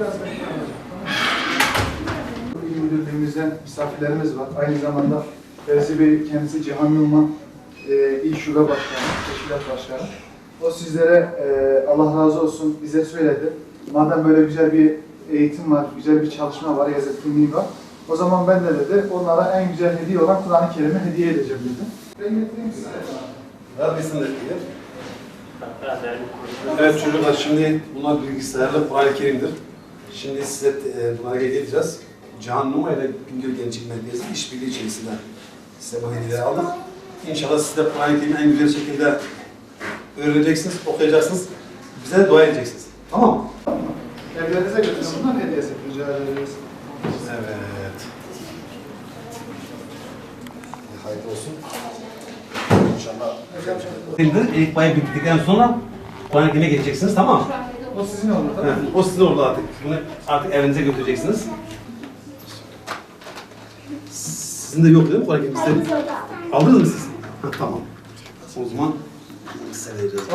biraz bekleyelim. İl Müdürlüğümüzden misafirlerimiz var. Aynı zamanda Ferzi Bey kendisi Cihan Yılmaz İl Şube Başkanı, Teşkilat Başkanı. O sizlere Allah razı olsun bize söyledi. Madem böyle güzel bir eğitim var, güzel bir çalışma var, yaz etkinliği var. O zaman ben de dedi, onlara en güzel hediye olan Kur'an-ı Kerim'i hediye edeceğim dedi. Ben getireyim size. Rabbisini de diye. Evet çocuklar, şimdi bunlar bilgisayarla Kur'an-ı Kerim'dir. Şimdi size bunlara hediye edeceğiz. Cihan Numa ile Bingöl Gençlik Merkezi işbirliği içerisinde size bu hediyeleri aldık. İnşallah siz de Kur'an-ı Kerim'i en güzel şekilde öğreneceksiniz, okuyacaksınız. Bize de dua edeceksiniz. Tamam mı? Evlerinize götürün, bunlar hediyesi rica ederiz. Evet. Hayırlı olsun. İnşallah. İlk bayı bittikten sonra Kur'an-ı Kerim'e geçeceksiniz, tamam mı? O sizin olur, tamam mı? O sizin orada artık. Bunu artık evinize götüreceksiniz. Sizin de yok değil mi Kur'an-ı Kerim? Aldınız mı siz? Ha, tamam. O zaman size vereceğiz.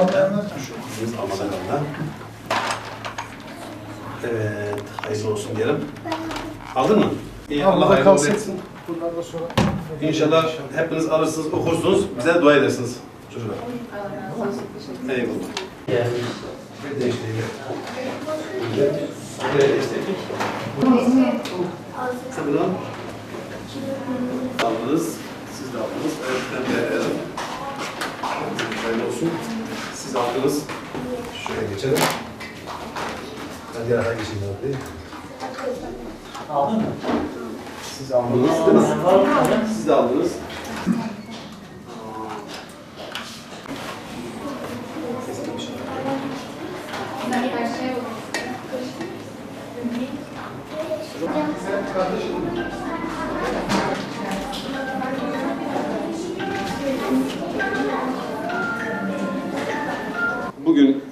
Biz almadan kaldı. Evet, hayırlı olsun diyelim. Aldın mı? İyi, Allah hayırlı etsin. Bunlar da sonra. İnşallah hepiniz alırsınız, okursunuz, bize dua edersiniz çocuklar. Eyvallah. Bir değiştirelim. Bir değiştirelim. Sabırlan. Aldınız, siz de aldınız. Evet, ben de ederim. Hayırlı olsun. Siz aldınız. Şöyle geçelim. Ben diğer hangi şeyini alayım? Aldın mı? Siz aldınız değil mi? Siz de aldınız. Bugün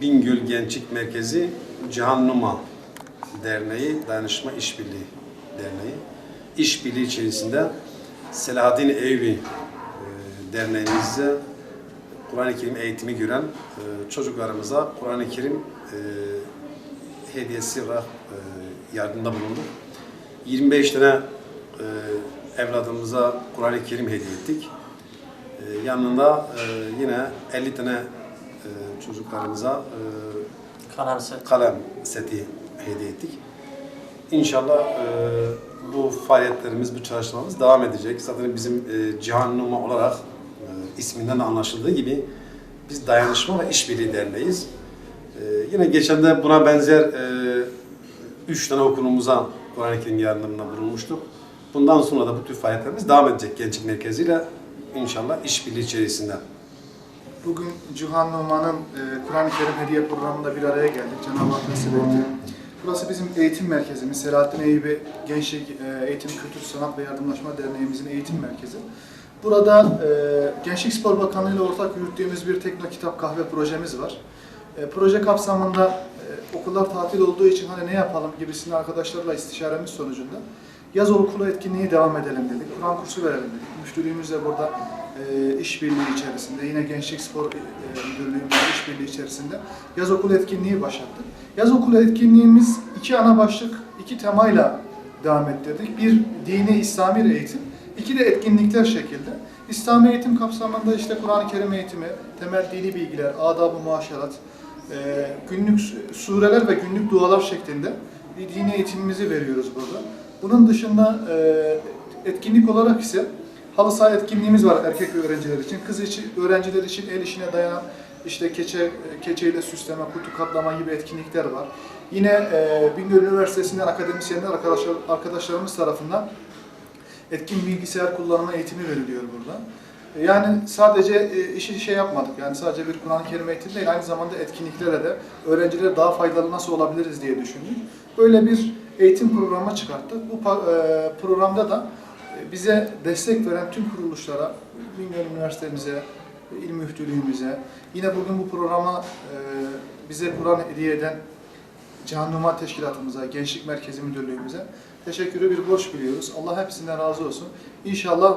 Bingöl Gençlik Merkezi Cihan Numa Derneği, Dayanışma İşbirliği Derneği, işbirliği içerisinde Selahaddin Eyyubi derneğimizde Kur'an-ı Kerim eğitimi gören çocuklarımıza Kur'an-ı Kerim hediyesi olarak yardımda bulunduk. 25 tane evladımıza Kur'an-ı Kerim hediye ettik. Yanında yine 50 tane çocuklarımıza kalem seti hediye ettik. İnşallah bu faaliyetlerimiz, bu çalışmalarımız devam edecek. Zaten bizim Cihan Numa olarak isminden de anlaşıldığı gibi biz Dayanışma ve İşbirliği Derneği'yiz. Yine geçen de buna benzer 3 tane okulumuza Kur'an-ı Kerim yardımında bulunmuştuk. Bundan sonra da bu tür faaliyetlerimiz devam edecek Gençlik Merkezi ile inşallah işbirliği içerisinde. Bugün Cihan Numa'nın Kur'an-ı Kerim hediye programında bir araya geldik. Cenab-ı Hak nasip etti. Burası bizim eğitim merkezimiz. Selahaddin Eyyubi Gençlik Eğitim, Kültür, Sanat ve Yardımlaşma Derneğimizin eğitim merkezi. Burada Gençlik Spor Bakanlığı ile ortak yürüttüğümüz bir tekno kitap kahve projemiz var. Proje kapsamında okullar tatil olduğu için hani ne yapalım gibisini arkadaşlarla istişaremiz sonucunda yaz okulu etkinliği devam edelim dedik. Kur'an kursu verelim dedik. Müftülüğümüz de burada işbirliği içerisinde, yine Gençlik Spor Müdürlüğümüzün işbirliği içerisinde yaz okulu etkinliği başlattık. Yaz okulu etkinliğimiz 2 ana başlık, 2 temayla devam ettirdik. Bir, dini İslami eğitim, 2 de etkinlikler şekilde. İslami eğitim kapsamında işte Kur'an-ı Kerim eğitimi, temel dini bilgiler, adab-ı muaşerat, günlük sureler ve günlük dualar şeklinde bir dini eğitimimizi veriyoruz burada. Bunun dışında etkinlik olarak ise halı saha etkinliğimiz var erkek öğrenciler için. Kız öğrenciler için el işine dayanan işte keçeyle süsleme, kutu katlama gibi etkinlikler var. Yine Bingöl Üniversitesi'nden akademisyenler arkadaşlarımız tarafından etkin bilgisayar kullanma eğitimi veriliyor burada. Yani sadece işi şey yapmadık, yani sadece bir Kur'an-ı Kerim eğitimi değil, aynı zamanda etkinliklere de öğrencilere daha faydalı nasıl olabiliriz diye düşündük. Böyle bir eğitim programı çıkarttık. Bu programda da bize destek veren tüm kuruluşlara, Bingöl Üniversitemize, İl Müftülüğümüze, yine bugün bu programa bize Kur'an hediye eden Cihan Numa Teşkilatımıza, Gençlik Merkezi Müdürlüğümüze teşekkürü bir borç biliyoruz. Allah hepsinden razı olsun. İnşallah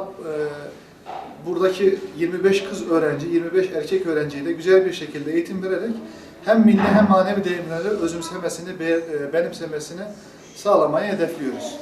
buradaki 25 kız öğrenci, 25 erkek öğrenciye de güzel bir şekilde eğitim vererek hem milli hem manevi değerleri özümsemesini, benimsemesini sağlamayı hedefliyoruz.